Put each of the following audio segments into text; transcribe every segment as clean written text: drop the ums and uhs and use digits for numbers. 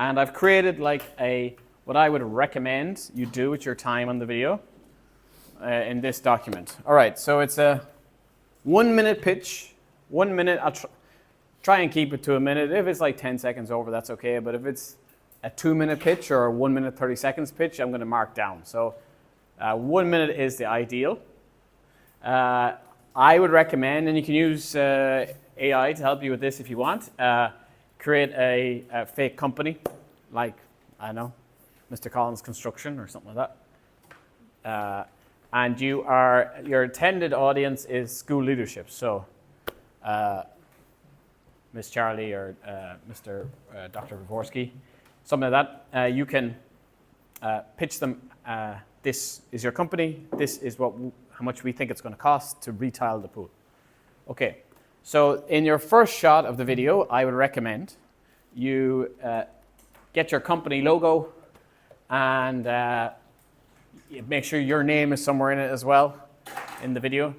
And I've created like what I would recommend you do with your time on the video in this document. All right, so it's a 1 minute pitch. 1 minute, I'll try and keep it to a minute. If it's like 10 seconds over, that's okay. But if it's a 2 minute pitch or a 1 minute 30 seconds pitch, I'm going to mark down. So 1 minute is the ideal. I would recommend, and you can use AI to help you with this if you want, create a fake company, like, I don't know, Mr. Collins Construction or something like that. And your intended audience is school leadership. So Miss Charlie or Mr. Dr. Vorsky, something like that. You can pitch them, this is your company, this is how much we think it's going to cost to retile the pool. Okay, so in your first shot of the video, I would recommend you get your company logo and make sure your name is somewhere in it as well in the video.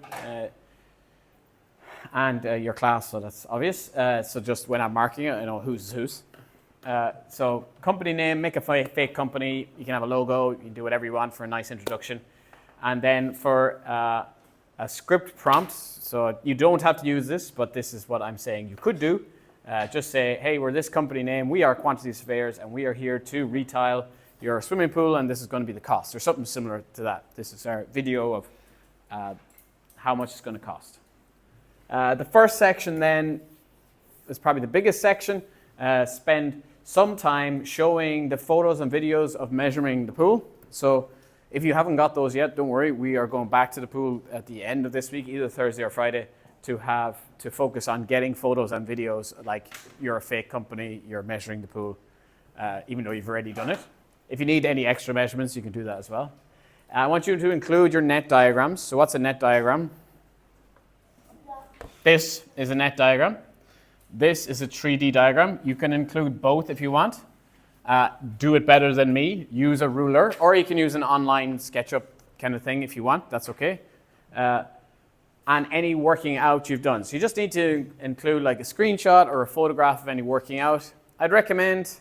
And your class, so that's obvious. So just when I'm marking it, I know who's whose. So company name, make a fake company. You can have a logo. You can do whatever you want for a nice introduction. And then for a script prompt, so you don't have to use this, but this is what I'm saying you could do. Just say, hey, we're this company name. We are Quantity Surveyors, and we are here to retile your swimming pool, and this is going to be the cost, or something similar to that. This is our video of how much it's going to cost. The first section then is probably the biggest section. Spend some time showing the photos and videos of measuring the pool. So if you haven't got those yet, don't worry. We are going back to the pool at the end of this week, either Thursday or Friday, to focus on getting photos and videos like you're a fake company, you're measuring the pool, even though you've already done it. If you need any extra measurements, you can do that as well. I want you to include your net diagrams. So what's a net diagram? This is a net diagram. This is a 3D diagram. You can include both if you want. Do it better than me. Use a ruler, or you can use an online SketchUp kind of thing if you want. That's okay. And any working out you've done. So you just need to include like a screenshot or a photograph of any working out. I'd recommend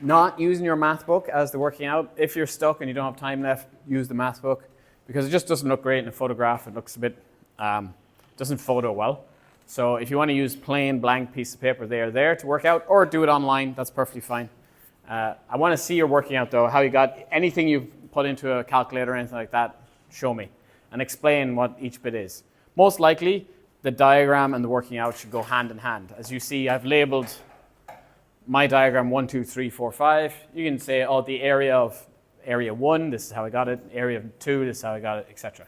not using your math book as the working out. If you're stuck and you don't have time left, use the math book, because it just doesn't look great in a photograph. It looks a bit, doesn't photo well. So if you want to use plain blank piece of paper, they are there to work out, or do it online. That's perfectly fine. I want to see your working out though, how you got anything you've put into a calculator or anything like that, show me and explain what each bit is. Most likely, the diagram and the working out should go hand in hand. As you see, I've labeled my diagram 1, 2, 3, 4, 5. You can say, oh, the area of area 1, this is how I got it. Area 2, this is how I got it, etc.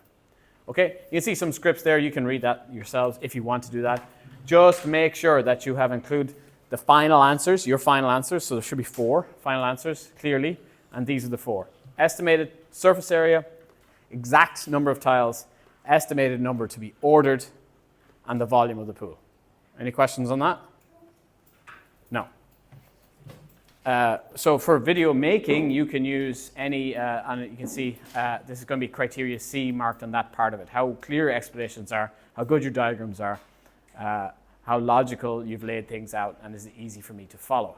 Okay, you can see some scripts there. You can read that yourselves if you want to do that. Just make sure that you have included the final answers, your final answers. So there should be 4 final answers, clearly. And these are the 4. Estimated surface area, exact number of tiles, estimated number to be ordered, and the volume of the pool. Any questions on that? No. So for video making, you can use any, and you can see this is going to be criteria C marked on that part of it. How clear your explanations are, how good your diagrams are, how logical you've laid things out, and is it easy for me to follow.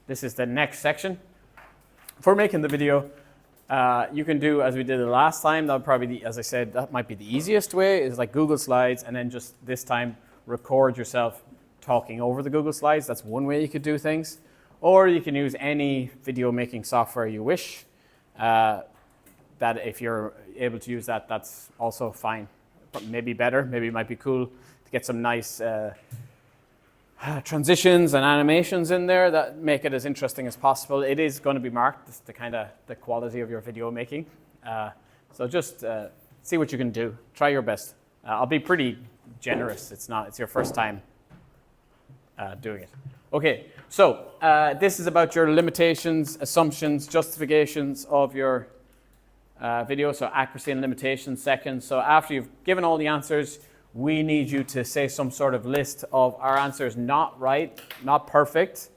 This is the next section. For making the video, you can do as we did the last time. That would probably, as I said, that might be the easiest way, is like Google Slides, and then just this time record yourself talking over the Google Slides. That's one way you could do things. Or you can use any video making software you wish. That if you're able to use that, that's also fine. But maybe better, maybe it might be cool to get some nice transitions and animations in there that make it as interesting as possible. It is going to be marked. This is the kind of the quality of your video making. So just see what you can do. Try your best. I'll be pretty generous. It's your first time doing it. Okay, so this is about your limitations, assumptions, justifications of your video. So accuracy and limitations, seconds. So after you've given all the answers, we need you to say some sort of list of our answers not right, not perfect,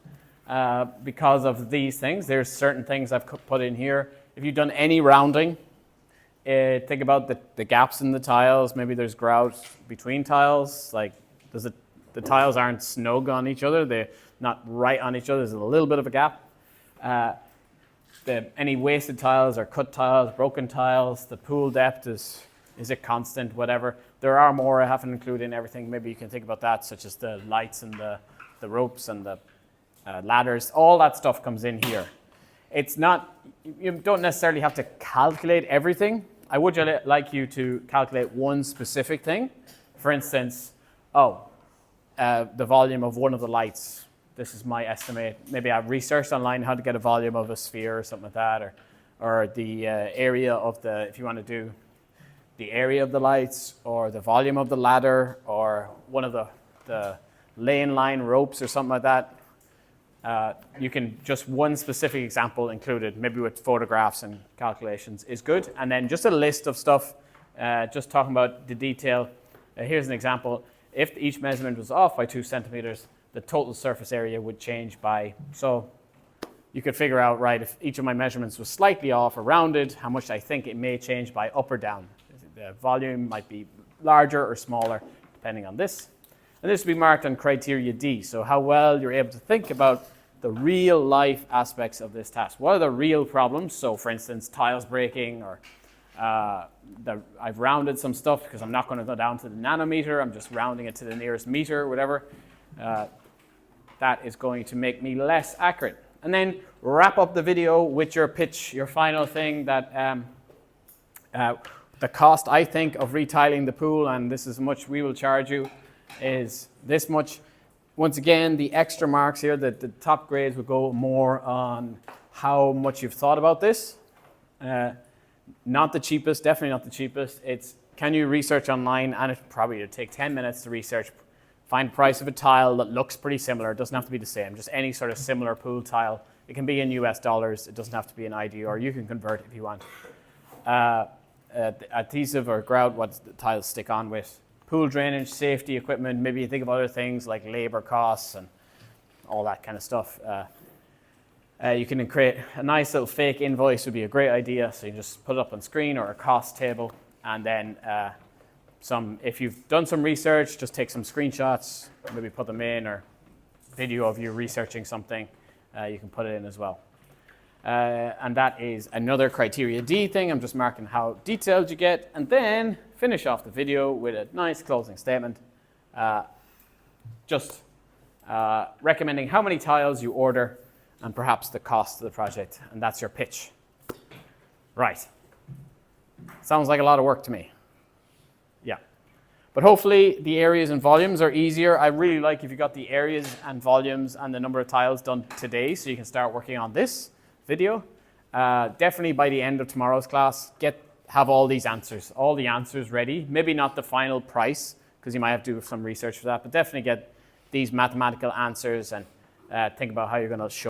because of these things. There's certain things I've put in here. If you've done any rounding, think about the gaps in the tiles. Maybe there's grout between tiles. Like, does The tiles aren't snug on each other. They're not right on each other. There's a little bit of a gap. Any wasted tiles or cut tiles, broken tiles, the pool depth is it constant, whatever. There are more I haven't included in everything. Maybe you can think about that, such as the lights and the ropes and the ladders. All that stuff comes in here. It's not, you don't necessarily have to calculate everything. I would like you to calculate one specific thing. For instance, the volume of one of the lights. This is my estimate. Maybe I've researched online how to get a volume of a sphere or something like that, or the area of if you want to do the area of the lights, or the volume of the ladder, or one of the lane line ropes or something like that. You can just one specific example included, maybe with photographs and calculations is good. And then just a list of stuff, just talking about the detail. Here's an example. If each measurement was off by 2 centimeters, the total surface area would change by, so you could figure out, right, if each of my measurements was slightly off or rounded, how much I think it may change by up or down. The volume might be larger or smaller, depending on this. And this will be marked on criteria D, so how well you're able to think about the real life aspects of this task. What are the real problems? So for instance, tiles breaking, or I've rounded some stuff because I'm not going to go down to the nanometer, I'm just rounding it to the nearest meter or whatever. That is going to make me less accurate. And then wrap up the video with your pitch, your final thing that the cost, I think, of retiling the pool, and this is how much we will charge you, is this much. Once again, the extra marks here, the top grades will go more on how much you've thought about this. Not the cheapest, definitely not the cheapest. It's, can you research online, and it probably would take 10 minutes to research. Find the price of a tile that looks pretty similar. It doesn't have to be the same, just any sort of similar pool tile. It can be in US dollars. It doesn't have to be in ID, or you can convert if you want. Adhesive or grout, what the tiles stick on with. Pool drainage, safety equipment. Maybe you think of other things like labor costs and all that kind of stuff. You can create a nice little fake invoice would be a great idea. So you just put it up on screen or a cost table, and then if you've done some research, just take some screenshots, maybe put them in, or video of you researching something, you can put it in as well. And that is another criteria D thing. I'm just marking how detailed you get, and then finish off the video with a nice closing statement. Just recommending how many tiles you order and perhaps the cost of the project, and that's your pitch. Right. Sounds like a lot of work to me. Yeah. But hopefully the areas and volumes are easier. I really like if you got the areas and volumes and the number of tiles done today, so you can start working on this video. Definitely by the end of tomorrow's class, have all the answers ready. Maybe not the final price, because you might have to do some research for that, but definitely get these mathematical answers and think about how you're going to show